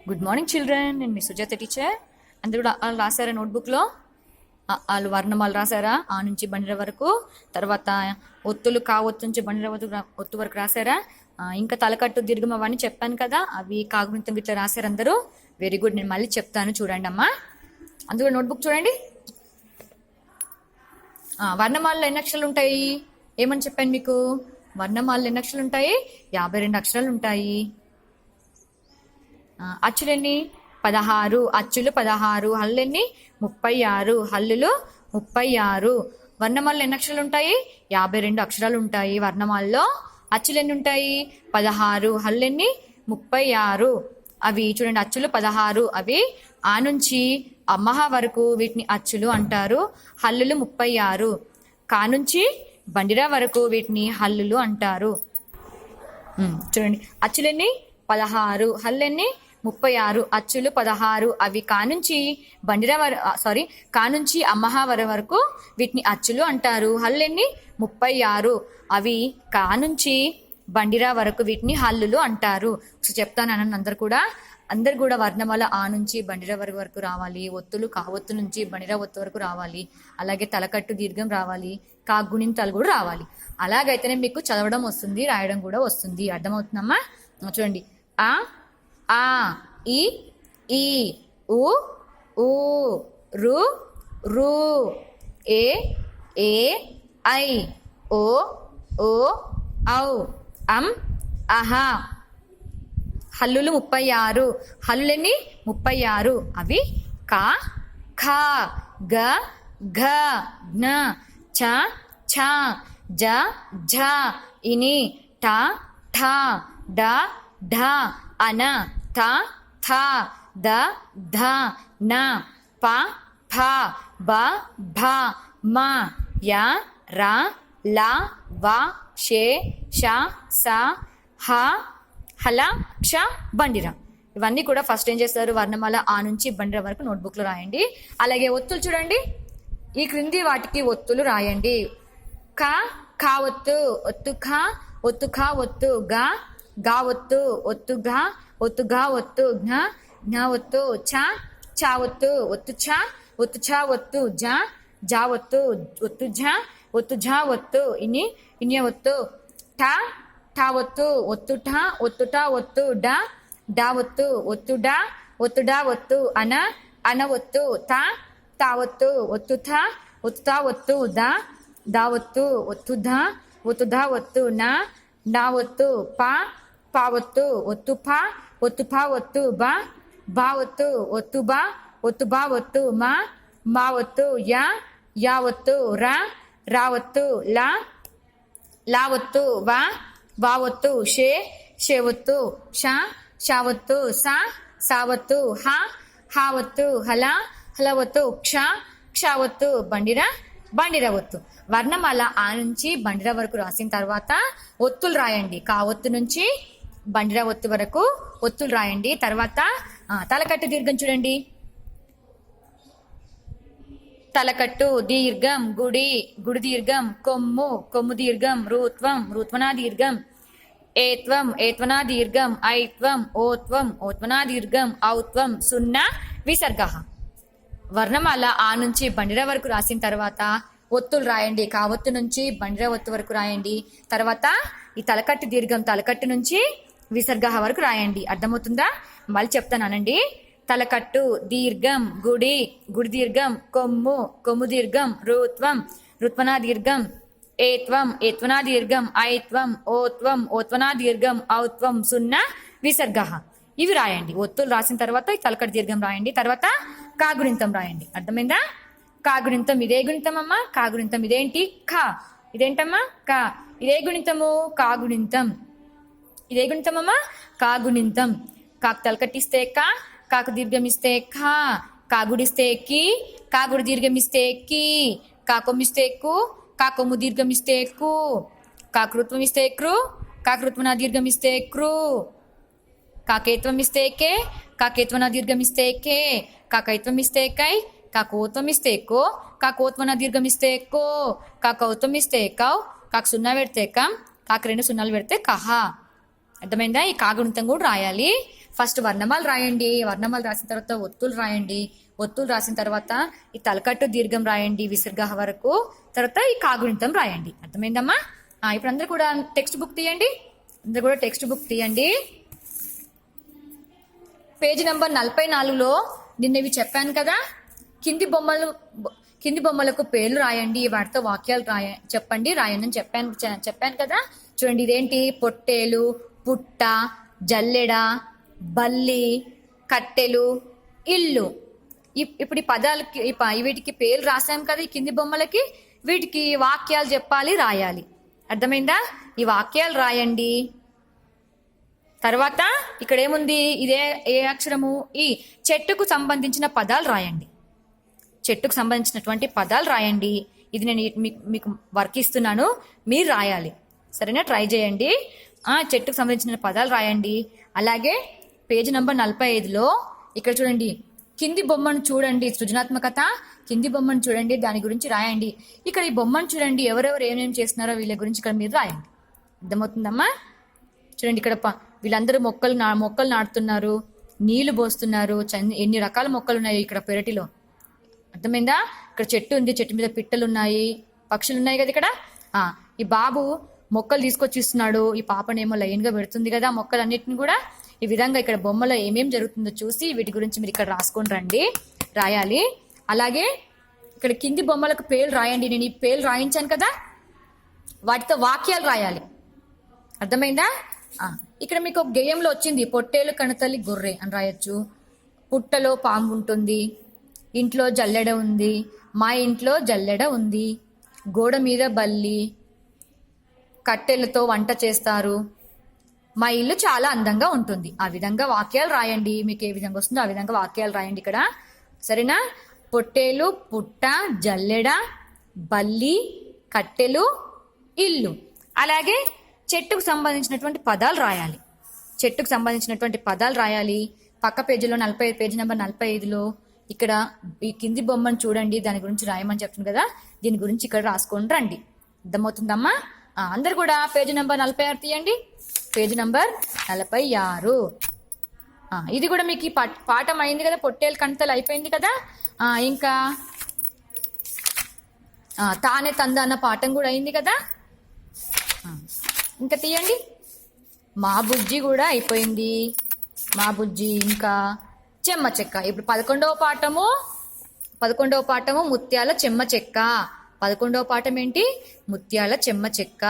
Good morning children. నేను మీ Sujatha teacher. అందరూ వాళ్ళు రాశారా నోట్బుక్లో? వాళ్ళు వర్ణమాలు రాశారా? ఆ నుంచి బండిర వరకు. తర్వాత ఒత్తులు ఒత్తు నుంచి బండిర ఒత్తు వరకు రాశారా? ఇంకా తలకట్టు దీర్ఘం అవన్నీ చెప్పాను కదా, అవి కాగుణితం ఇట్లా రాశారు అందరూ. Very good. నేను మళ్ళీ చెప్తాను చూడండి అమ్మా. అందులో నోట్బుక్ చూడండి. వర్ణమాలలో ఎన్ని అక్షరాలు ఉంటాయి? ఏమని చెప్పాను మీకు? వర్ణమాలలో ఎన్ని అక్షరాలు ఉంటాయి? 52 అక్షరాలు ఉంటాయి. అచ్చులెన్ని? 16. అచ్చులు 16. హల్లెన్ని? 36. హల్లులు 36. వర్ణమాలలో ఎన్ని అక్షరాలు ఉంటాయి? 52 అక్షరాలు ఉంటాయి వర్ణమాలలో. అచ్చులు ఎన్ని ఉంటాయి? 16. హల్లెన్ని? 36. అవి చూడండి, అచ్చులు 16. అవి ఆ నుంచి అమ్మహ వరకు వీటిని అచ్చులు అంటారు. హల్లులు 36. కా నుంచి బండిరా వరకు వీటిని హల్లులు అంటారు. చూడండి, అచ్చులెన్ని? 16. హల్లెన్ని? 36. అచ్చులు 16. అవి కానుంచి బండిరా కానుంచి అమ్మహ వరకు వీటిని అచ్చులు అంటారు. హల్లెన్ని? 36. అవి కానుంచి బండిరా వరకు వీటిని హల్లులు అంటారు. సో చెప్తాను అనండి అందరు కూడా వర్ణమాల ఆ నుంచి బండిరా వరకు రావాలి. ఒత్తులు కావత్తు నుంచి బండిరా ఒత్తు వరకు రావాలి. అలాగే తలకట్టు దీర్ఘం రావాలి. కాగుణింతాలు కూడా రావాలి. అలాగైతేనే మీకు చదవడం వస్తుంది, రాయడం కూడా వస్తుంది. అర్థమవుతుందమ్మా? చూడండి, ఆ ఆ ఈ ఈ ఉ ఊ రు రు ఏ ఏ ఐ ఓ ఓ ఔ అం అహ. హల్లులు 36. హల్లులెన్ని? 36. అవి కా ఖ గ ఘ జ్ఞ చ ఛ జ ఝ ఇని ట ఠ డ ఢ అన థ థ ద ధ న ప ఫ బ భ మ య ర ల వ షే ష స హ హల క్ష బండిర. ఇవన్నీ కూడా ఫస్ట్ ఏం చేస్తారు? వర్ణమాల ఆ నుంచి బండిర వరకు నోట్బుక్లో రాయండి. అలాగే ఒత్తులు చూడండి. ఈ క్రింది వాటికి ఒత్తులు రాయండి. క ఖా ఒత్తు, ఒత్తు ఖ, ఒత్తు ఖ ఒత్తు. గ గా ఒత్తు, ఒత్తు ఘ, ఒత్తు ఘ ఒత్తు. జ్ఞ జ్ఞ ఒత్తు. ఛ ఛ ఒత్తు, ఒత్తు ఛ, ఒత్తు ఛ ఒత్తు. జ జ ఒత్తు, ఒత్తు ఝ, ఒత్తు ఝ ఒత్తు. ఇని ఇని ఒత్తు. ఠ ఠ ఒత్తు, ఒత్తు ఠ, ఒత్తు ఠ ఒత్తు. డ డ ఒత్తు, ఒత్తు డ, ఒత్తు డ ఒత్తు. అన అన ఒత్తు. త త ఒత్తు, ఒత్తు థ, ఒత్తు థ ఒత్తు. ద ద ఒత్తు, ఒత్తు ధ, ఒత్తు ధ ఒత్తు. న న ఒత్తు. ప ప ఒత్తు, ఒత్తు ఫ, ఒత్తు ఫ ఒత్తు. బ బ ఒత్తు, ఒత్తు బ, ఒత్తు బ ఒత్తు. మ మ ఒత్తు. య య ఒత్తు. ర ర ఒత్తు. ల ల ఒత్తు. వ వ ఒత్తు. షే షే ఒత్తు. ష ష ఒత్తు. స స ఒత్తు. హ హ ఒత్తు. హల హల ఒత్తు. క్ష క్ష ఒత్తు. బండిర బండిర ఒత్తు. వర్ణమాల ఆ నుంచి బండిర వరకు రాసిన తర్వాత ఒత్తులు రాయండి. కా ఒత్తు నుంచి బండిర ఒత్తు వరకు ఒత్తులు రాయండి. తర్వాత తలకట్టు దీర్ఘం చూడండి. తలకట్టు దీర్ఘం. గుడి గుడి దీర్ఘం. కొమ్ము కొమ్ము దీర్ఘం. రూత్వం రూత్వనా దీర్ఘం. ఏత్వం ఏత్వనా దీర్ఘం. ఐత్వం ఓత్వం ఓత్వనా దీర్ఘం. ఔత్వం సున్నా విసర్గ. వర్ణమాల ఆ నుంచి బండిర వరకు రాసిన తర్వాత ఒత్తులు రాయండి. కావత్తు నుంచి బండిర ఒత్తు వరకు రాయండి. తర్వాత ఈ తలకట్టు దీర్ఘం. తలకట్టు నుంచి విసర్గ వరకు రాయండి. అర్థమవుతుందా? మళ్ళీ చెప్తాను అనండి. తలకట్టు దీర్ఘం. గుడి గుడి దీర్ఘం. కొమ్ము కొమ్ము దీర్ఘం. రూత్వం రుత్వనా దీర్ఘం. ఏత్వం ఏత్వనా దీర్ఘం. ఐత్వం ఓత్వం ఓత్వనా దీర్ఘం. ఔత్వం సున్నా విసర్గ. ఇవి రాయండి. ఒత్తులు రాసిన తర్వాత ఈ తలకట్టు దీర్ఘం రాయండి. తర్వాత కాగుణింతం రాయండి. అర్థమైందా? కాగుణింతం ఇదే గుణితం అమ్మా. కాగుణింతం ఇదేంటి? ఖ. ఇదేంటమ్మా? క. ఇదే గుణితము కాగుణింతం. ఇదే గుణితం అమ్మా కాగుణింతం. కాకు తలకట్టిస్తే క, కాకు దీర్ఘం ఇస్తే ఖ, కాగుడిస్తే కి, కాగుడి దీర్ఘం ఇస్తే కి, కాకొమ్మిస్తే కు, కాకొమ్ము దీర్ఘం ఇస్తే కు, కాకృత్వం ఇస్తే క్రు, కాకృత్వన దీర్ఘం ఇస్తే క్రు, కాకేత్వం ఇస్తే కే, కాకేత్వన దీర్ఘం ఇస్తే కే, కాకైత్వం ఇస్తే కై, కాకోత్వం ఇస్తే కో, కాకోత్వన దీర్ఘం ఇస్తే కో, కాకౌత్వం ఇస్తే కౌ, కాకు సున్నా పెడితే కం, కాకు 2 సున్నాలు పెడితే కహ. అర్థమైందా? ఈ కాగుణితం కూడా రాయాలి. ఫస్ట్ వర్ణమాలు రాయండి, వర్ణమాలు రాసిన తర్వాత ఒత్తులు రాయండి, ఒత్తులు రాసిన తర్వాత ఈ తలకట్టు దీర్ఘం రాయండి విసర్గ వరకు, తర్వాత ఈ కాగుణితం రాయండి. అర్థమైందమ్మా? ఇప్పుడు అందరూ కూడా టెక్స్ట్ బుక్ తీయండి, అందరూ కూడా టెక్స్ట్ బుక్ తీయండి. పేజీ నెంబర్ 44లో నిన్న ఇవి చెప్పాను కదా, కింది బొమ్మలకు పేర్లు రాయండి, వాటితో వాక్యాలు చెప్పండి రాయండి అని చెప్పాను కదా. చూడండి, ఇదేంటి? పొట్టేలు, పుట్ట, జల్లెడ, బల్లి, కట్టెలు, ఇల్లు. ఇప్పుడు ఈ పదాలకి వీటికి పేర్లు రాసాం కదా, ఈ కింది బొమ్మలకి. వీటికి వాక్యాలు చెప్పాలి, రాయాలి. అర్థమైందా? ఈ వాక్యాలు రాయండి. తర్వాత ఇక్కడ ఏముంది? ఇదే ఏ అక్షరము? ఈ చెట్టుకు సంబంధించిన పదాలు రాయండి, చెట్టుకు సంబంధించినటువంటి పదాలు రాయండి. ఇది నేను మీకు వర్క్ ఇస్తున్నాను, మీరు రాయాలి. సరేనా? ట్రై చేయండి. చెట్టుకు సంబంధించిన పదాలు రాయండి. అలాగే పేజీ నెంబర్ 45లో ఇక్కడ చూడండి, కింది బొమ్మను చూడండి, సృజనాత్మకత. కింది బొమ్మను చూడండి, దాని గురించి రాయండి. ఇక్కడ ఈ బొమ్మను చూడండి, ఎవరెవరు ఏమేమి చేస్తున్నారో వీళ్ళ గురించి ఇక్కడ మీరు రాయండి. అర్థమవుతుందమ్మా? చూడండి, ఇక్కడ వీళ్ళందరూ మొక్కలు నాటుతున్నారు, నీళ్లు పోస్తున్నారు. ఎన్ని రకాల మొక్కలు ఉన్నాయి ఇక్కడ పెరటిలో. అర్థమైందా? ఇక్కడ చెట్టు ఉంది, చెట్టు మీద పిట్టలు ఉన్నాయి, పక్షులు ఉన్నాయి కదా ఇక్కడ. ఈ బాబు మొక్కలు తీసుకొచ్చి ఇస్తున్నాడు, ఈ పాపనేమో లైన్గా పెడుతుంది కదా మొక్కలన్నిటిని కూడా. ఈ విధంగా ఇక్కడ బొమ్మలో ఏమేం జరుగుతుందో చూసి వీటి గురించి మీరు ఇక్కడ రాసుకొని రండి, రాయాలి. అలాగే ఇక్కడ కింది బొమ్మలకు పేర్లు రాయండి. నేను ఈ పేర్లు రాయించాను కదా, వాటితో వాక్యాలు రాయాలి. అర్థమైందా? ఇక్కడ మీకు ఒక గేయంలో వచ్చింది, పొట్టేలు కణతల్లి గొర్రె అని రాయొచ్చు. పుట్టలో పాము ఉంటుంది, ఇంట్లో జల్లెడ ఉంది, మా ఇంట్లో జల్లెడ ఉంది, గోడ మీద బల్లి, కట్టెలతో వంట చేస్తారు, మా ఇల్లు చాలా అందంగా ఉంటుంది. ఆ విధంగా వాక్యాలు రాయండి. మీకు ఏ విధంగా వస్తుందో ఆ విధంగా వాక్యాలు రాయండి ఇక్కడ. సరేనా? పొట్టేలు, పుట్ట, జల్లెడ, బల్లి, కట్టెలు, ఇల్లు. అలాగే చెట్టుకు సంబంధించినటువంటి పదాలు రాయాలి, చెట్టుకు సంబంధించినటువంటి పదాలు రాయాలి. పక్క పేజీలో పేజీ నెంబర్ 45లో ఇక్కడ ఈ కింది బొమ్మను చూడండి, దాని గురించి రాయమని చెప్తుంది కదా, దీని గురించి ఇక్కడ రాసుకొని రండి. అర్థమవుతుందమ్మా? అందరు కూడా పేజీ నెంబర్ 46 తీయండి, పేజీ నెంబర్ 46. ఇది కూడా మీకు ఈ పాఠం అయింది కదా, పొట్టేలు కణతలు అయిపోయింది కదా. ఇంకా తానే తంద అన్న పాఠం కూడా అయింది కదా. ఇంకా తీయండి, మా బుజ్జి కూడా అయిపోయింది, మా బుజ్జి. ఇంకా చెమ్మ చెక్క. ఇప్పుడు 11వ పాఠము ముత్యాల చెమ్మ చెక్క. 11వ పాఠం ఏంటి? ముత్యాల చెమ్మ చెక్క.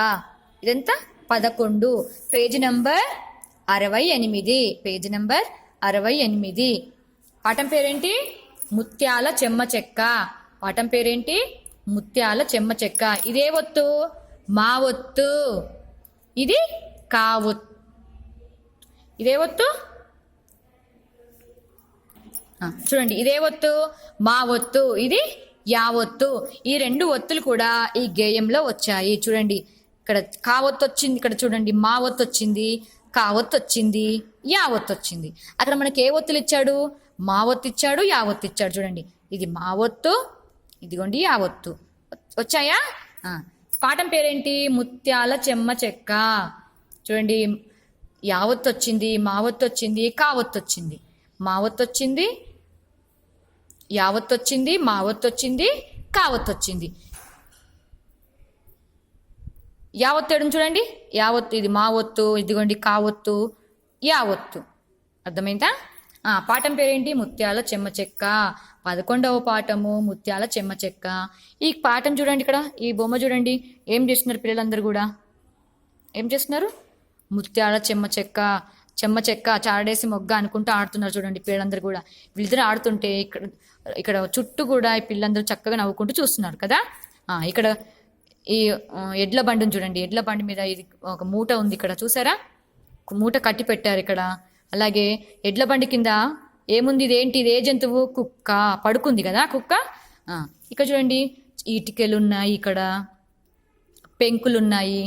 ఇదంతా 11. Page number 68, page number 68. పాఠం పేరేంటి? ముత్యాల చెమ్మ చెక్క. పాఠం పేరేంటి? ముత్యాల చెమ్మ చెక్క. ఇదే ఒత్తు? మా ఒత్తు. ఇది కా ఒత్తు. ఇదే ఒత్తు? చూడండి, ఇదే ఒత్తు మా ఒత్తు, ఇది యా ఒత్తు. ఈ 2 ఒత్తులు కూడా ఈ గేయంలో వచ్చాయి. చూడండి, ఇక్కడ కా ఒత్తు వచ్చింది, ఇక్కడ చూడండి మా ఒత్తు వచ్చింది, కా ఒత్తు వచ్చింది, యా ఒత్తు వచ్చింది. అక్కడ మనకి ఏ ఒత్తులు ఇచ్చాడు? మా ఒత్తు ఇచ్చాడు, యా ఒత్తు ఇచ్చాడు. చూడండి, ఇది మా ఒత్తు, ఇదిగోండి యా ఒత్తు. వచ్చాయా? పాఠం పేరేంటి? ముత్యాల చెమ్మ చెక్క. చూడండి, యా ఒత్తు వచ్చింది, మా ఒత్తు వచ్చింది, కా ఒత్తు వచ్చింది, మా ఒత్తు వచ్చింది, యావత్తు వచ్చింది, మా ఒత్తు వచ్చింది, కావత్తు వచ్చింది. యావత్తు ఏడు చూడండి, యావత్తు, ఇది మా ఒత్తు, ఇదిగోండి కావత్తు, యావత్తు. అర్థమైందా? పాఠం పేరేంటి? ముత్యాల చెమ్మ చెక్క. 11వ పాఠము ముత్యాల చెమ్మ చెక్క. ఈ పాఠం చూడండి, ఇక్కడ ఈ బొమ్మ చూడండి, ఏం చేస్తున్నారు పిల్లలందరూ కూడా? ఏం చేస్తున్నారు? ముత్యాల చెమ్మ చెక్క, చెమ్మ చెక్క, చాడేసి మొగ్గ అనుకుంటూ ఆడుతున్నారు. చూడండి పిల్లలందరూ కూడా. వీళ్ళిద్దరు ఆడుతుంటే ఇక్కడ చుట్టూ కూడా ఈ పిల్లలందరూ చక్కగా నవ్వుకుంటూ చూస్తున్నారు కదా. ఇక్కడ ఈ ఎడ్ల బండిని చూడండి, ఎడ్ల బండి మీద ఇది ఒక మూట ఉంది ఇక్కడ, చూసారా? మూట కట్టి పెట్టారు ఇక్కడ. అలాగే ఎడ్ల బండి కింద ఏముంది? ఇదేంటి? ఇది ఏ జంతువు? కుక్క పడుకుంది కదా, కుక్క. ఇక్కడ చూడండి, ఇటుకలు ఉన్నాయి, ఇక్కడ పెంకులు ఉన్నాయి.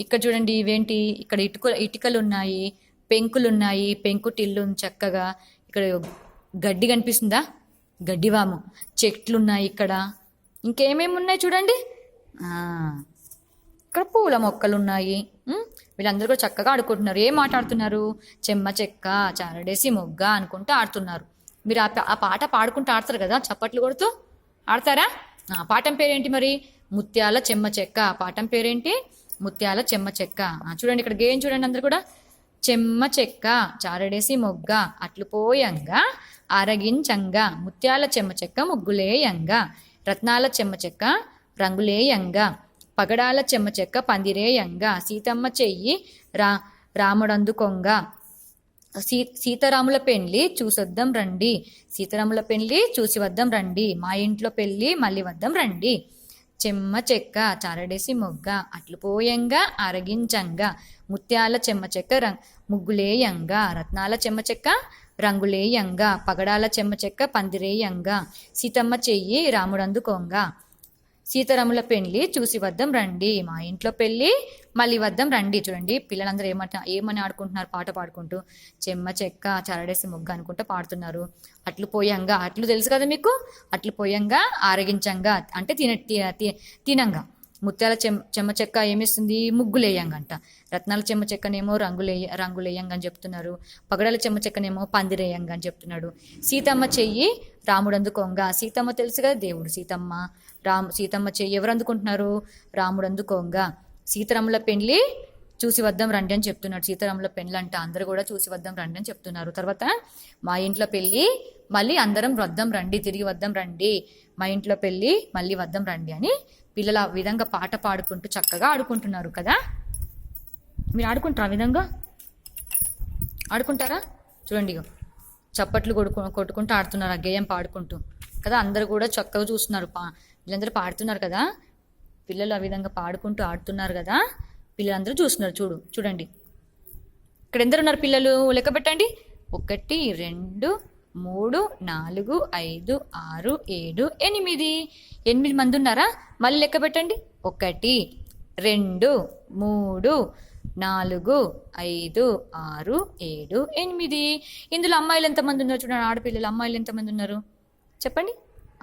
ఇక్కడ చూడండి, ఇవేంటి? ఇక్కడ ఇటుకలు ఉన్నాయి, పెంకులు ఉన్నాయి, పెంకుటిల్లు చక్కగా. ఇక్కడ గడ్డి కనిపిస్తుందా? గడ్డివాము. చెట్లు ఉన్నాయి ఇక్కడ. ఇంకేమేమి ఉన్నాయి చూడండి. ఇక్కడ పూల మొక్కలు ఉన్నాయి, వీళ్ళందరూ కూడా చక్కగా ఆడుకుంటున్నారు. ఏం మాట్లాడుతున్నారు? చెమ్మ చెక్క చారడేసి మొగ్గ అనుకుంటూ ఆడుతున్నారు. మీరు ఆ పాట పాడుకుంటూ ఆడతారు కదా, చప్పట్లు కొడుతూ ఆడతారా? పాఠం పేరేంటి మరి? ముత్యాల చెమ్మ చెక్క. పాఠం పేరేంటి? ముత్యాల చెమ్మ చెక్క. చూడండి ఇక్కడ గేయం చూడండి అందరు కూడా. చెమ్మ చెక్క చారడేసి మొగ్గ అట్లు పోయంగా ఆరగించంగా ముత్యాల చెమ్మ చెక్క ముగ్గులేయంగా రత్నాల చెమ్మ చెక్క రంగులేయంగా పగడాల చెమ్మ చెక్క పందిరేయంగా సీతమ్మ చెయ్యి రాముడందుకొంగ సీతారాముల పెళ్లి చూసొద్దాం రండి. సీతారాముల పెళ్లి చూసి వద్దాం రండి. మా ఇంట్లో పెళ్లి మళ్ళీ వద్దాం రండి. చెమ్మ చెక్క చారడేసి మొగ్గ అట్లు పోయంగా అరగించంగా ముత్యాల చెమ్మ చెక్క ముగ్గులేయంగా రత్నాల చెమ్మ చెక్క రంగులేయంగా పగడాల చెమ్మ చెక్క పందిరేయంగా సీతమ్మ చెయ్యి రాముడందుకొంగ సీతారాముల పెళ్లి చూసి వద్దాం రండి. మా ఇంట్లో పెళ్లి మళ్ళీ వద్దాం రండి. చూడండి పిల్లలందరూ ఏమని ఆడుకుంటున్నారు? పాట పాడుకుంటూ చెమ్మ చెక్క చారడేసి మొగ్గ అనుకుంటూ పాడుతున్నారు. అట్లు పోయంగా, అట్లు తెలుసు కదా మీకు, అట్లు పోయంగా ఆరగించంగా అంటే తినంగా. ముత్యాల చెమ్మ చెక్క ఏమిస్తుంది? ముగ్గులేయంగంట. రత్నాల చెమ్మ చెక్కనేమో రంగులేయంగా అని చెప్తున్నారు. పగడాల చెమ్మ చెక్కనేమో పందిరేయంగా అని చెప్తున్నాడు. సీతమ్మ చెయ్యి రాముడందుకొంగ. సీతమ్మ తెలుసు కదా, దేవుడు సీతమ్మ. సీతమ్మ చెయ్యి ఎవరు అందుకుంటున్నారు? రాముడందుకొంగ. సీతారాముల పెళ్లి చూసి వద్దాం రండి అని చెప్తున్నాడు. సీతారాముల పెళ్లి అంట అందరూ కూడా చూసి వద్దాం రండి అని చెప్తున్నారు. తర్వాత మా ఇంట్లో పెళ్లి మళ్ళీ అందరం వద్దాం రండి, తిరిగి వద్దాం రండి. మా ఇంట్లో పెళ్లి మళ్ళీ వద్దాం రండి అని పిల్లలు ఆ విధంగా పాట పాడుకుంటూ చక్కగా ఆడుకుంటున్నారు కదా. మీరు ఆడుకుంటారా? ఆ విధంగా ఆడుకుంటారా? చూడండి చప్పట్లు కొట్టుకుంటూ ఆడుతున్నారు ఆ గేయం పాడుకుంటూ కదా. అందరూ కూడా చక్కగా చూస్తున్నారు. వీళ్ళందరూ పాడుతున్నారు కదా, పిల్లలు ఆ విధంగా పాడుకుంటూ ఆడుతున్నారు కదా, పిల్లలందరూ చూస్తున్నారు. చూడండి ఇక్కడ ఎందరు ఉన్నారు పిల్లలు? లెక్క పెట్టండి. 1 2 3 4 5 6 7 8 మంది ఉన్నారా? మళ్ళీ లెక్క పెట్టండి. 1 2 3 4 5 6 7 8. ఇందులో అమ్మాయిలు ఎంతమంది ఉన్నారు చూడండి. ఆడపిల్లలు అమ్మాయిలు ఎంతమంది ఉన్నారు చెప్పండి.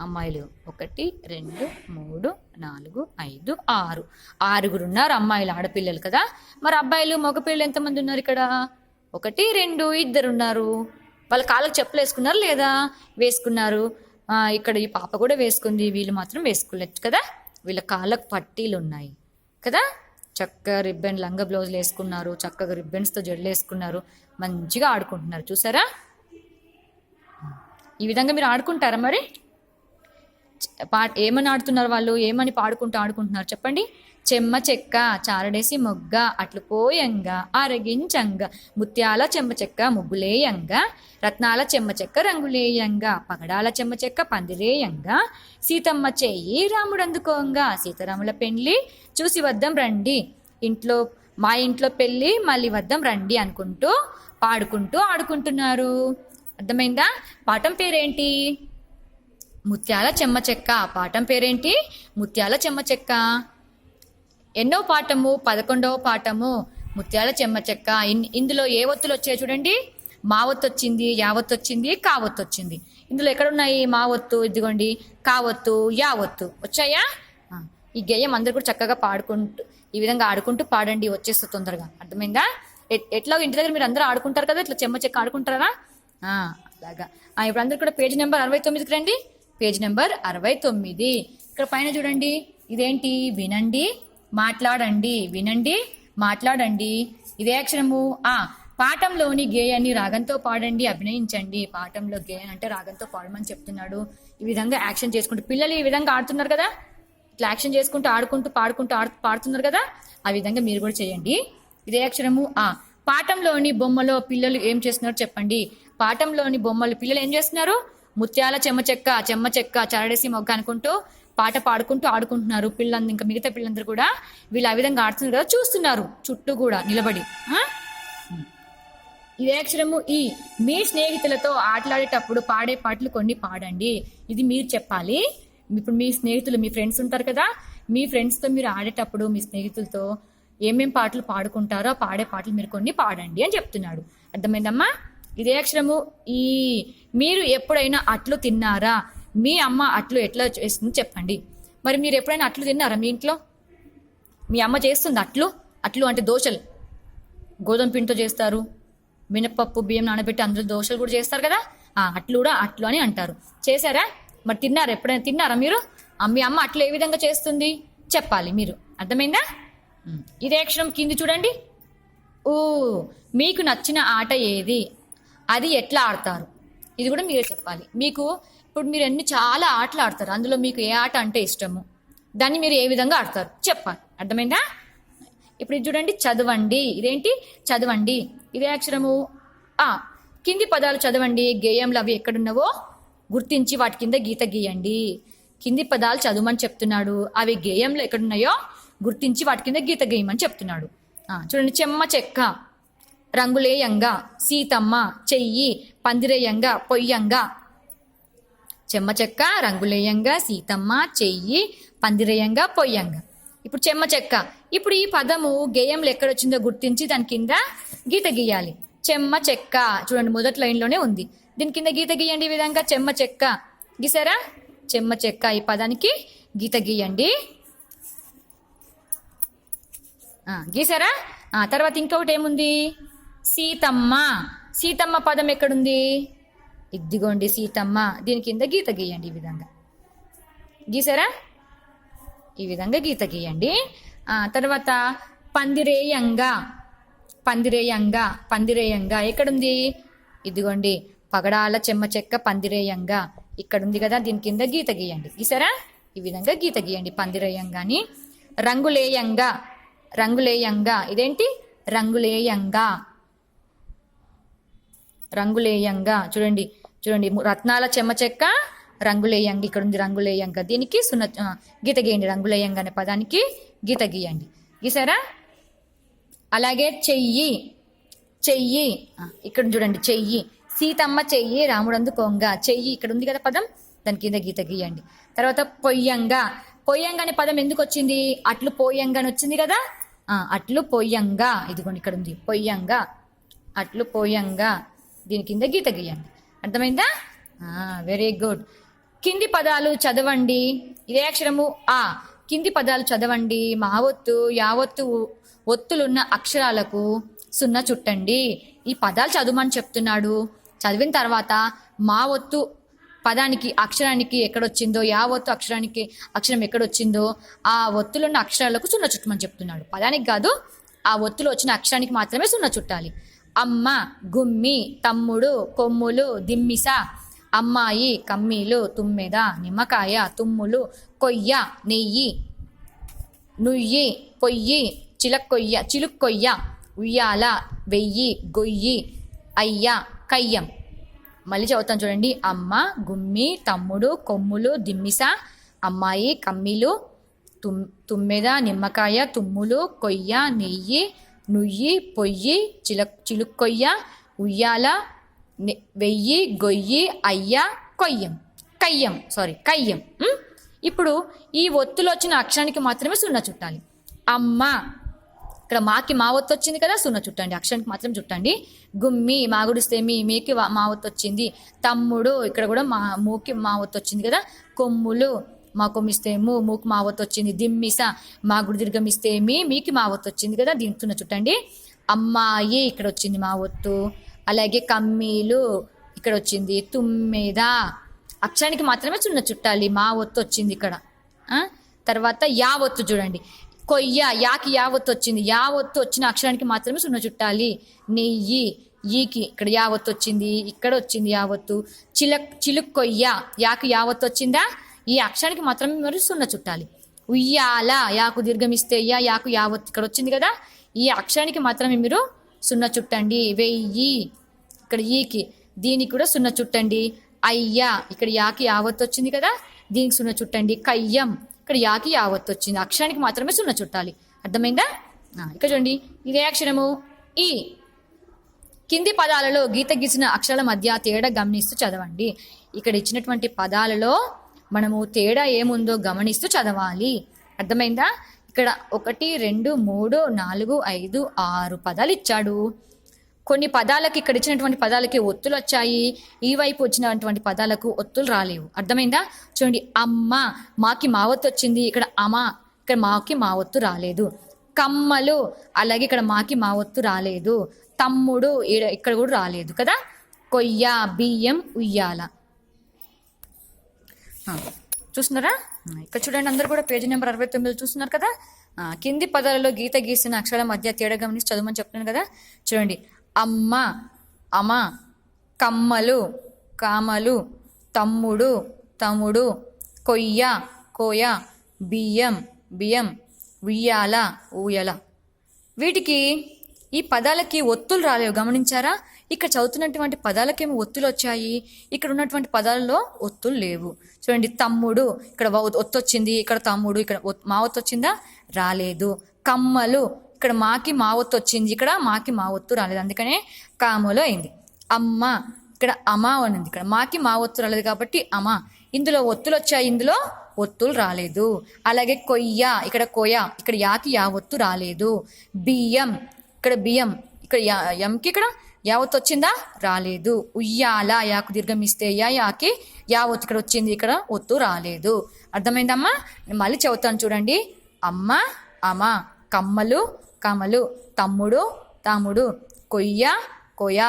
అమ్మాయిలు 1 2 3 4 5 6 6 ఉన్నారు అమ్మాయిలు, ఆడపిల్లలు కదా. మరి అబ్బాయిలు మగపిల్లలు ఎంతమంది ఉన్నారు ఇక్కడ? 1 2 2 ఉన్నారు. వాళ్ళ కాళ్ళకు చెప్పులు వేసుకున్నారు లేదా? వేసుకున్నారు. ఇక్కడ ఈ పాప కూడా వేసుకుంది, వీళ్ళు మాత్రం వేసుకోలేదు కదా. వీళ్ళ కాళ్ళకు పట్టీలు ఉన్నాయి కదా. చక్కగా రిబ్బన్ లంగా బ్లౌజులు వేసుకున్నారు, చక్కగా రిబ్బన్స్తో జడలు వేసుకున్నారు, మంచిగా ఆడుకుంటున్నారు. చూసారా? ఈ విధంగా మీరు ఆడుకుంటారా? మరి ఏమని ఆడుతున్నారు వాళ్ళు? ఏమని పాడుకుంటూ ఆడుకుంటున్నారు చెప్పండి. చెమ్మ చెక్క చారడేసి మొగ్గ అట్లు పోయంగా ఆరగించంగా ముత్యాల చెమ్మ చెక్క ముగ్గులేయంగా రత్నాల చెమ్మ చెక్క రంగులేయంగా పగడాల చెమ్మ చెక్క పందిరేయంగా సీతమ్మ చెయ్యి రాముడందుకోంగా సీతారాముల పెళ్లి చూసి వద్దాం రండి. మా ఇంట్లో పెళ్లి మళ్ళీ వద్దాం రండి అనుకుంటూ పాడుకుంటూ ఆడుకుంటున్నారు. అర్థమైందా? పాఠం పేరేంటి? ముత్యాల చెమ్మ చెక్క. పాఠం పేరేంటి? ముత్యాల చెమ్మ చెక్క. ఎన్నో పాఠము? 11వ పాఠము ముత్యాల చెమ్మ చెక్క. ఇందులో ఏ ఒత్తులు వచ్చాయి చూడండి. మా ఒత్తు వచ్చింది, యావత్తు వచ్చింది, కావత్తు వచ్చింది. ఇందులో ఎక్కడున్నాయి? మా ఒత్తు ఇదిగోండి, కావత్తు, యావత్తు వచ్చాయా? ఈ గేయం అందరు కూడా చక్కగా పాడుకుంటూ ఈ విధంగా ఆడుకుంటూ పాడండి, వచ్చేస్తుంది తొందరగా. అర్థమైందా? ఎట్లా ఇంటి దగ్గర మీరు అందరూ ఆడుకుంటారు కదా, ఇట్లా చెమ్మ చెక్క ఆడుకుంటారా? అలాగా. ఇప్పుడు అందరు కూడా పేజీ నెంబర్ 69కి రండి. Page number 69. ఇక్కడ పైన చూడండి, ఇదేంటి? వినండి మాట్లాడండి. వినండి మాట్లాడండి. ఇదే అక్షరము. పాఠంలోని గేయాన్ని రాగంతో పాడండి, అభినయించండి. పాఠంలో గేయం అంటే రాగంతో పాడమని చెప్తున్నాడు. ఈ విధంగా యాక్షన్ చేసుకుంటూ పిల్లలు ఈ విధంగా ఆడుతున్నారు కదా, ఇట్లా యాక్షన్ చేసుకుంటూ ఆడుకుంటూ పాడుతున్నారు కదా, ఆ విధంగా మీరు కూడా చేయండి. ఇదే అక్షరము. పాఠంలోని బొమ్మలో పిల్లలు ఏం చేస్తున్నారు చెప్పండి. పాఠంలోని బొమ్మలు పిల్లలు ఏం చేస్తున్నారు? ముత్యాల చెమ్మ చెక్క చారడేసి మొగ్గ అనుకుంటూ పాట పాడుకుంటూ ఆడుకుంటున్నారు. పిల్లలందరూ ఇంకా మిగతా పిల్లలందరూ కూడా వీళ్ళు ఆ విధంగా ఆడుతున్నారు కదా, చూస్తున్నారు చుట్టూ కూడా నిలబడి. ఇదే అక్షరము. మీ స్నేహితులతో ఆటలాడేటప్పుడు పాడే పాటలు కొన్ని పాడండి. ఇది మీరు చెప్పాలి. ఇప్పుడు మీ స్నేహితులు, మీ ఫ్రెండ్స్ ఉంటారు కదా, మీ ఫ్రెండ్స్తో మీరు ఆడేటప్పుడు మీ స్నేహితులతో ఏమేం పాటలు పాడుకుంటారో పాడే పాటలు మీరు కొన్ని పాడండి అని చెప్తున్నాడు. అర్థమైందమ్మా? ఇదే అక్షరము. మీరు ఎప్పుడైనా అట్లు తిన్నారా? మీ అమ్మ అట్లు ఎట్లా చేస్తుంది చెప్పండి. మరి మీరు ఎప్పుడైనా అట్లు తిన్నారా? మీ ఇంట్లో మీ అమ్మ చేస్తుంది అట్లు అంటే దోశలు. గోధుమ పిండితో చేస్తారు, మినపప్పు బియ్యం నానబెట్టి అందులో దోశలు కూడా చేస్తారు కదా, అట్లు కూడా అట్లు అని అంటారు. చేశారా? మరి తిన్నారా? ఎప్పుడైనా తిన్నారా మీరు? మీ అమ్మ అట్లు ఏ విధంగా చేస్తుంది చెప్పాలి మీరు. అర్థమైందా? ఇదే అక్షరం కింది చూడండి. ఊ. మీకు నచ్చిన ఆట ఏది? అది ఎట్లా ఆడతారు? ఇది కూడా మీరే చెప్పాలి. మీకు ఇప్పుడు మీరు చాలా ఆటలు ఆడతారు, అందులో మీకు ఏ ఆట అంటే ఇష్టము, దాన్ని మీరు ఏ విధంగా ఆడతారు చెప్పాలి. అర్థమైందా? ఇప్పుడు ఇది చూడండి, చదవండి. ఇదేంటి? చదవండి. ఇదే అక్షరము కింది పదాలు చదవండి. గేయంలు అవి ఎక్కడున్నావో గుర్తించి వాటి కింద గీత గీయండి. కింది పదాలు చదవమని చెప్తున్నాడు, అవి గేయంలో ఎక్కడున్నాయో గుర్తించి వాటి కింద గీత గీయమని చెప్తున్నాడు. చూడండి, చెమ్మ చెక్క, రంగులేయంగా, సీతమ్మ, చెయ్యి, పందిరేయంగా, పొయ్యంగా. చెమ్మ చెక్క, రంగులేయంగా, సీతమ్మ, చెయ్యి, పందిరేయంగా, పొయ్యంగా. ఇప్పుడు చెమ్మ చెక్క. ఇప్పుడు ఈ పదము గేయంలో ఎక్కడొచ్చిందో గుర్తించి దాని కింద గీత గీయాలి. చెమ్మ చెక్క చూడండి, మొదటి లైన్లోనే ఉంది. దీని కింద గీత గీయండి. ఈ విధంగా చెమ్మ చెక్క గీసారా? చెమ్మ చెక్క ఈ పదానికి గీత గీయండి. గీసారా? తర్వాత ఇంకొకటి ఏముంది? సీతమ్మ. సీతమ్మ పదం ఎక్కడుంది? ఇదిగోండి సీతమ్మ. దీని కింద గీత గీయండి. ఈ విధంగా గీసారా? ఈ విధంగా గీత గీయండి. తర్వాత పందిరేయంగా. పందిరేయంగా, పందిరేయంగా ఎక్కడుంది? ఇదిగోండి, పగడాల చెమ్మ చెక్క పందిరేయంగా ఇక్కడ ఉంది కదా, దీని కింద గీత గీయండి. గీసారా? ఈ విధంగా గీత గీయండి పందిరేయంగాని. రంగులేయంగా. రంగులేయంగా ఇదేంటి? రంగులేయంగా. రంగులేయంగా చూడండి, చూడండి, రత్నాల చెమ్మ చెక్క రంగులేయంగా ఇక్కడ ఉంది. రంగులేయంగా దీనికి గీత గీయండి. రంగులేయంగా అనే పదానికి గీత గీయండి. గీసారా? అలాగే చెయ్యి. చెయ్యి ఇక్కడ చూడండి, చెయ్యి. సీతమ్మ చెయ్యి, రాముడందు కొంగ. చెయ్యి ఇక్కడ ఉంది కదా పదం, దాని కింద గీత గీయండి. తర్వాత పొయ్యంగా. పొయ్యంగా అనే పదం ఎందుకు వచ్చింది? అట్లు పోయంగా అని వచ్చింది కదా, అట్లు పొయ్యంగా. ఇదిగోండి ఇక్కడ ఉంది పొయ్యంగా, అట్లు పోయంగా. దీని కింద గీత గీయండి. అర్థమైందా? Very good. కింది పదాలు చదవండి. ఇదే అక్షరము కింది పదాలు చదవండి. మావొత్తు, యావత్తు ఒత్తులున్న అక్షరాలకు సున్నా చుట్టండి. ఈ పదాలు చదవమని చెప్తున్నాడు. చదివిన తర్వాత మా ఒత్తు పదానికి అక్షరానికి ఎక్కడొచ్చిందో, యావత్తు అక్షరం ఎక్కడొచ్చిందో ఆ ఒత్తులున్న అక్షరాలకు సున్నా చుట్టమని చెప్తున్నాడు. పదానికి కాదు, ఆ ఒత్తులు వచ్చిన అక్షరానికి మాత్రమే సున్నా చుట్టాలి. అమ్మ, గుమ్మి, తమ్ముడు, కొమ్ములు, దిమ్మిస, అమ్మాయి, కమ్మీలు, తుమ్మెద, నిమ్మకాయ, తుమ్ములు, కొయ్య, నెయ్యి, నుయ్యి, పొయ్యి, చిలుక్కొయ్య, ఉయ్యాల, వెయ్యి, గొయ్యి, అయ్య, కయ్యం. మళ్ళీ చదువుతాను చూడండి. అమ్మ, గుమ్మి, తమ్ముడు, కొమ్ములు, దిమ్మిస, అమ్మాయి, కమ్మీలు, తుమ్మెద, నిమ్మకాయ, తుమ్ములు, కొయ్య, నెయ్యి, నుయ్యి, పొయ్యి, చిలుక్కొయ్య, ఉయ్యాల, వెయ్యి, గొయ్యి, అయ్య, కయ్యం. ఇప్పుడు ఈ ఒత్తులు వచ్చిన అక్షరానికి మాత్రమే సున్నా చుట్టాలి. అమ్మ, ఇక్కడ మాకి మా ఒత్తు వచ్చింది కదా, సున్నా చుట్టండి. అక్షరానికి మాత్రం చుట్టండి. గుమ్మి, మా గుడిస్తే మీకి మా ఒత్తు వచ్చింది. తమ్ముడు, ఇక్కడ కూడా మూకి మా ఒత్తు వచ్చింది కదా. కొమ్ములు, మా కొమ్మిస్తే మూకి మా ఒత్తు వచ్చింది. దిమ్మిస, మా గుడి దీర్ఘమిస్తే మీకి మా ఒత్తు వచ్చింది కదా, దీనికి సున్నా చుట్టండి. అమ్మాయి, ఇక్కడ వచ్చింది మా ఒత్తు. అలాగే కమ్మీలు ఇక్కడ వచ్చింది. తుమ్మెద, అక్షరానికి మాత్రమే సున్నా చుట్టాలి. మా ఒత్తు వచ్చింది ఇక్కడ. తర్వాత యా ఒత్తు చూడండి. కొయ్య, యాకి యావత్తు వచ్చింది. యావత్తు వచ్చిన అక్షరానికి మాత్రమే సున్నా చుట్టాలి. నెయ్యి, ఈకి ఇక్కడ యావత్తు వచ్చింది, ఇక్కడ వచ్చింది యావత్తు. చిలుక్కొయ్య, యాకి యావత్తు వచ్చిందా, ఈ అక్షరానికి మాత్రమే మరి సున్నా చుట్టాలి. ఉయ్యాల, యాకు దీర్ఘమిస్తే యాకు యావత్తు ఇక్కడ వచ్చింది కదా, ఈ అక్షరానికి మాత్రమే మీరు సున్నా చుట్టండి. వెయ్యి, ఇక్కడ ఈకి, దీనికి కూడా సున్నా చుట్టండి. అయ్యా, ఇక్కడ యాకి యావత్తు వచ్చింది కదా, దీనికి సున్నా చుట్టండి. కయ్యం, ఇక్కడ యాకి యావత్తు వచ్చింది. అక్షరానికి మాత్రమే సున్నా చుట్టాలి. అర్థమైందా? ఇక్కడ చూడండి, ఇదే అక్షరము ఈ. కింది పదాలలో గీత గీసిన అక్షరాల మధ్య తేడా గమనిస్తూ చదవండి. ఇక్కడ ఇచ్చినటువంటి పదాలలో మనము తేడా ఏముందో గమనిస్తూ చదవాలి. అర్థమైందా? ఇక్కడ 1, 2, 3, 4, 5, 6 పదాలు ఇచ్చాడు. కొన్ని పదాలకి ఇక్కడ ఇచ్చినటువంటి పదాలకి ఒత్తులు వచ్చాయి, ఈ వైపు వచ్చినటువంటి పదాలకు ఒత్తులు రాలేవు. అర్థమైందా? చూడండి, అమ్మ, మాకి మావత్తు వచ్చింది. ఇక్కడ అమ్మ, ఇక్కడ మాకి మావత్తు రాలేదు. కమ్మలు, అలాగే ఇక్కడ మాకి మా ఒత్తు రాలేదు. తమ్ముడు ఇక్కడ కూడా రాలేదు కదా. కొయ్య, బియ్యం, ఉయ్యాల. చూస్తున్నారా? ఇక్కడ చూడండి, అందరు కూడా పేజీ నెంబర్ 69 చూస్తున్నారు కదా. కింది పదాలలో గీత గీసిన అక్షరాల మధ్య తేడా గమనించి చదవమని చెప్తున్నాను కదా. చూడండి, అమ్మ, అమ, కమ్మలు, కామలు, తమ్ముడు, తమ్ముడు, కొయ్య, కోయ, బియ్యం, బియ్యం, ఉయ్యాల, ఊయల. వీటికి ఈ పదాలకి ఒత్తులు రాలేవు, గమనించారా? ఇక్కడ చదువుతున్నటువంటి పదాలకేమో ఒత్తులు వచ్చాయి, ఇక్కడ ఉన్నటువంటి పదాలలో ఒత్తులు లేవు. చూడండి, తమ్ముడు, ఇక్కడ ఒత్తు వచ్చింది, ఇక్కడ తమ్ముడు, ఇక్కడ మా ఒత్తు వచ్చిందా? రాలేదు. కమ్మలు, ఇక్కడ మాకి మా ఒత్తు వచ్చింది, ఇక్కడ మాకి మా ఒత్తు రాలేదు, అందుకనే కామలు అయింది. అమ్మ, ఇక్కడ అమ అనింది, ఇక్కడ మాకి మా ఒత్తు రాలేదు కాబట్టి అమ. ఇందులో ఒత్తులు వచ్చాయి, ఇందులో ఒత్తులు రాలేదు. అలాగే కొయ్య, ఇక్కడ కోయ, ఇక్కడ యాకి యా ఒత్తు రాలేదు. బియ్యం, ఇక్కడ బియ్యం, ఇక్కడ ఎంకి ఇక్కడ యావత్తు వచ్చిందా? రాలేదు. ఉయ్యాల, యాకు దీర్ఘం ఇస్తే యాకి యావత్తు ఇక్కడ వచ్చింది, ఇక్కడ ఒత్తు రాలేదు. అర్థమైందమ్మా? నేను మళ్ళీ చెబుతాను చూడండి. అమ్మ, అమ, కమ్మలు, కమలు, తమ్ముడు, తమ్ముడు, కొయ్య, కోయ,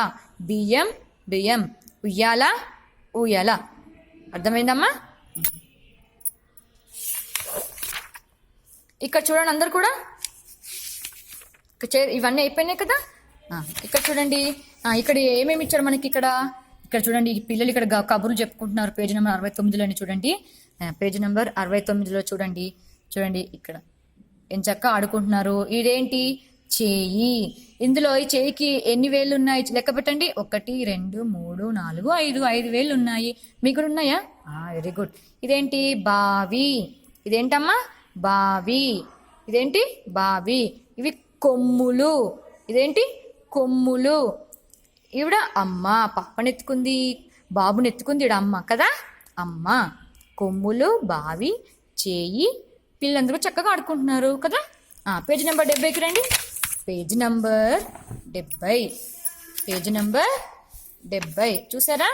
బియ్యం, బియ్యం, ఉయ్యాల, ఊయల. అర్థమైందమ్మా? ఇక్కడ చూడండి, అందరు కూడా ఇవన్నీ అయిపోయినాయి కదా. ఇక్కడ చూడండి, ఇక్కడ ఏమేమి ఇచ్చారు మనకి. ఇక్కడ చూడండి, ఈ పిల్లలు ఇక్కడ కబుర్లు చెప్పుకుంటున్నారు. పేజీ నెంబర్ 69 చూడండి. పేజీ నెంబర్ 69 చూడండి. చూడండి, ఇక్కడ ఎంచక్క ఆడుకుంటున్నారు. ఇదేంటి? చేయి. ఇందులో ఈ చేయికి ఎన్ని వేళ్ళు ఉన్నాయి లెక్క పెట్టండి. 1 2 3 4 5 5 వేళ్ళు ఉన్నాయి. మీకు కూడా ఉన్నాయా? Very good. ఇదేంటి? బావి. ఇదేంటమ్మా? బావి. ఇదేంటి? బావి. ఇవి కొమ్ములు. ఇదేంటి? కొమ్ములు. ఈవిడ అమ్మ, పాపనెత్తుకుంది, బాబునెత్తుకుంది, ఈడ అమ్మ కదా. అమ్మ. కొమ్ములు, బావి, చేయి. పిల్లలందరూ చక్కగా ఆడుకుంటున్నారు కదా. పేజీ నెంబర్ 70కి రండి. Page number 70. పేజీ నెంబర్ 70 చూసారా?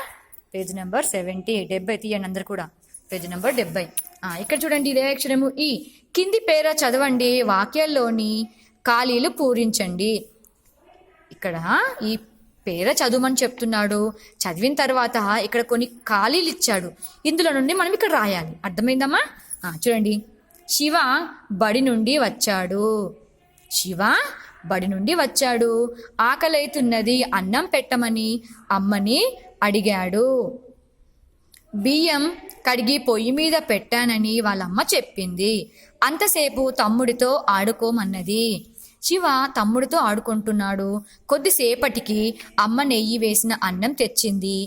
Page number 70. 70 తీయండి అందరు కూడా. Page number 70. ఇక్కడ చూడండి, ఇదే అక్షరము ఈ. కింది పేర చదవండి, వాక్యాల్లోని ఖాళీలు పూరించండి. ఇక్కడ ఈ పేర చదువుమని చెప్తున్నాడు. చదివిన తర్వాత ఇక్కడ కొన్ని ఖాళీలు ఇచ్చాడు. ఇందులో నుండి మనం ఇక్కడ రాయాలి. అర్థమైందమ్మా? చూడండి, శివ బడి నుండి వచ్చాడు. శివ బడి నుండి వచ్చాడు. ఆకలైతున్నది, అన్నం పెట్టమని అమ్మని అడిగాడు. బియ్యం కడిగి పొయ్యి మీద పెట్టానని వాళ్ళమ్మ చెప్పింది. అంతసేపు తమ్ముడితో ఆడుకోమన్నది. శివ తమ్ముడితో ఆడుకుంటున్నాడు. కొద్దిసేపటికి అమ్మ నెయ్యి వేసిన అన్నం తెచ్చింది,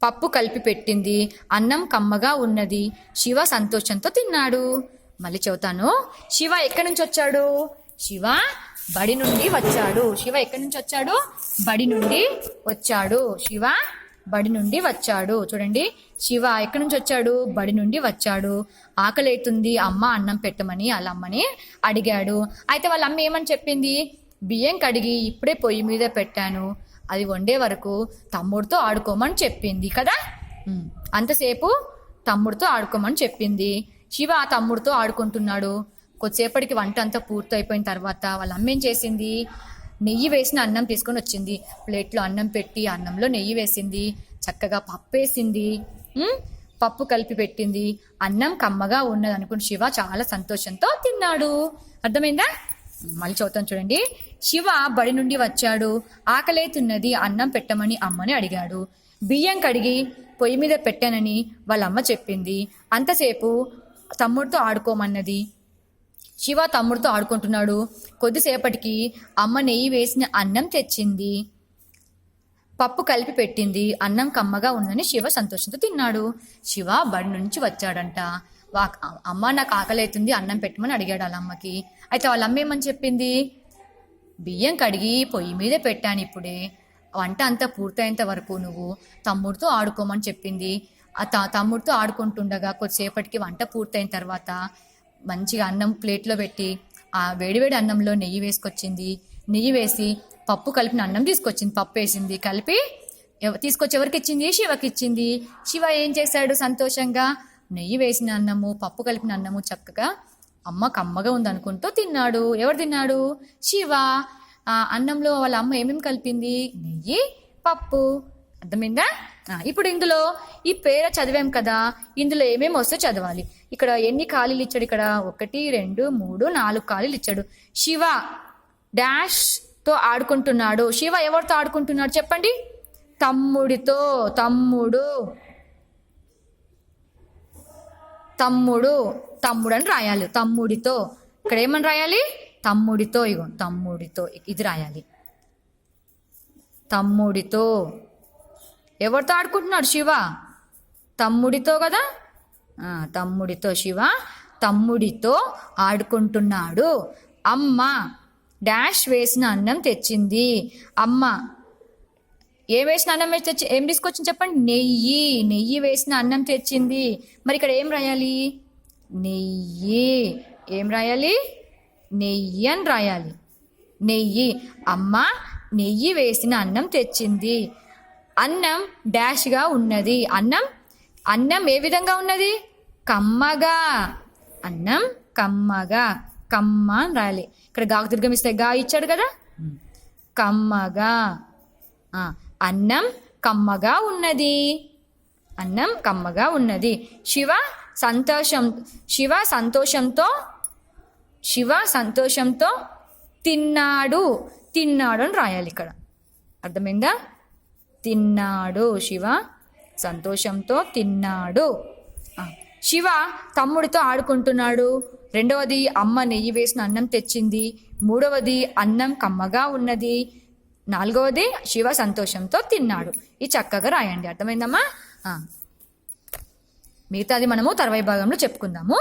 పప్పు కలిపి పెట్టింది. అన్నం కమ్మగా ఉన్నది. శివ సంతోషంతో తిన్నాడు. మళ్ళీ చెబుతాను. శివ ఎక్కడి నుంచి వచ్చాడు? శివ బడి నుండి వచ్చాడు. శివ ఎక్కడి నుంచి వచ్చాడు? బడి నుండి వచ్చాడు. శివ బడి నుండి వచ్చాడు. చూడండి, శివ ఎక్కడి నుంచి వచ్చాడు? బడి నుండి వచ్చాడు. ఆకలేతుంది, అమ్మ అన్నం పెట్టమని వాళ్ళ అమ్మని అడిగాడు. అయితే వాళ్ళ అమ్మ ఏమని చెప్పింది? బియ్యం కడిగి ఇప్పుడే పొయ్యి మీద పెట్టాను, అది వండే వరకు తమ్ముడితో ఆడుకోమని చెప్పింది కదా. అంతసేపు తమ్ముడితో ఆడుకోమని చెప్పింది. శివ తమ్ముడితో ఆడుకుంటున్నాడు. కొద్దిసేపటికి వంట అంతా పూర్తి అయిపోయిన తర్వాత వాళ్ళ అమ్మ ఏం చేసింది? నెయ్యి వేసిన అన్నం తీసుకొని వచ్చింది. ప్లేట్లో అన్నం పెట్టి అన్నంలో నెయ్యి వేసింది. చక్కగా పప్పు వేసింది. పప్పు కలిపి పెట్టింది. అన్నం కమ్మగా ఉన్నది అనుకుని శివ చాలా సంతోషంతో తిన్నాడు. అర్థమైందా? మళ్ళీ చదువుతాను చూడండి. శివ బడి నుండి వచ్చాడు. ఆకలేతున్నది, అన్నం పెట్టమని అమ్మని అడిగాడు. బియ్యం కడిగి పొయ్యి మీద పెట్టానని వాళ్ళ అమ్మ చెప్పింది. అంతసేపు తమ్ముడితో ఆడుకోమన్నది. శివ తమ్ముడితో ఆడుకుంటున్నాడు. కొద్దిసేపటికి అమ్మ నెయ్యి వేసిన అన్నం తెచ్చింది, పప్పు కలిపి పెట్టింది. అన్నం కమ్మగా ఉందని శివ సంతోషంతో తిన్నాడు. శివ బడి నుంచి వచ్చాడంట. అమ్మ నాకు ఆకలైతుంది, అన్నం పెట్టమని అడిగాడు వాళ్ళ అమ్మకి. అయితే వాళ్ళ అమ్మ ఏమని చెప్పింది? బియ్యం కడిగి పొయ్యి మీద పెట్టాను ఇప్పుడే, వంట అంతా పూర్తయ్యేంత వరకు నువ్వు తమ్ముడితో ఆడుకోమని చెప్పింది. తమ్ముడితో ఆడుకుంటుండగా కొద్దిసేపటికి వంట పూర్తయిన తర్వాత మంచిగా అన్నం ప్లేట్లో పెట్టి ఆ వేడివేడి అన్నంలో నెయ్యి వేసుకొచ్చింది. నెయ్యి వేసి పప్పు కలిపిన అన్నం తీసుకొచ్చింది. పప్పు వేసింది, కలిపి తీసుకొచ్చి ఎవరికి ఇచ్చింది? శివకి ఇచ్చింది. శివ ఏం చేశాడు? సంతోషంగా నెయ్యి వేసిన అన్నము, పప్పు కలిపిన అన్నము చక్కగా అమ్మ కమ్మగా ఉంది అనుకుంటూ తిన్నాడు. ఎవరు తిన్నాడు? శివ. అన్నంలో వాళ్ళ అమ్మ ఏమేమి కలిపింది? నెయ్యి, పప్పు. అర్థమైందా? ఇప్పుడు ఇందులో ఈ పేర చదివాం కదా, ఇందులో ఏమేమి వస్తే చదవాలి. ఇక్కడ ఎన్ని ఖాళీలు ఇచ్చాడు? ఇక్కడ 1 2 3 4 ఖాళీలు ఇచ్చాడు. శివ డాష్ తో ఆడుకుంటున్నాడు. శివ ఎవరితో ఆడుకుంటున్నాడు చెప్పండి? తమ్ముడితో. తమ్ముడు అని రాయాలి. తమ్ముడితో. ఇక్కడ ఏమని రాయాలి? తమ్ముడితో. ఇగో తమ్ముడితో ఇది రాయాలి. తమ్ముడితో. ఎవరితో ఆడుకుంటున్నాడు శివ? తమ్ముడితో కదా. తమ్ముడితో. శివ తమ్ముడితో ఆడుకుంటున్నాడు. అమ్మ డాష్ వేసిన అన్నం తెచ్చింది. అమ్మ ఏం వేసిన అన్నం ఏం తీసుకొచ్చింది చెప్పండి? నెయ్యి వేసిన అన్నం తెచ్చింది. మరి ఇక్కడ ఏం రాయాలి? నెయ్యి. ఏం రాయాలి? నెయ్యి అని రాయాలి. నెయ్యి. అమ్మ నెయ్యి వేసిన అన్నం తెచ్చింది. అన్నం డాష్గా ఉన్నది. అన్నం ఏ విధంగా ఉన్నది? కమ్మగా. అన్నం కమ్మగా. కమ్మ అని రాయాలి. ఇక్కడ గాకు దీర్ఘం ఇస్తే గా ఇచ్చాడు కదా. కమ్మగా. అన్నం కమ్మగా ఉన్నది. అన్నం కమ్మగా ఉన్నది. శివ సంతోషంతో తిన్నాడు అని రాయాలి ఇక్కడ. అర్థమైందా? తిన్నాడు. శివ సంతోషంతో తిన్నాడు. శివ తమ్ముడితో ఆడుకుంటున్నాడు. రెండవది అమ్మ నెయ్యి వేసిన అన్నం తెచ్చింది. మూడవది అన్నం కమ్మగా ఉన్నది. నాలుగవది శివ సంతోషంతో తిన్నాడు. ఇది చక్కగా రాయండి. అర్థమైందమ్మా? మిగతాది మనము తర్వాయి భాగంలో చెప్పుకుందాము.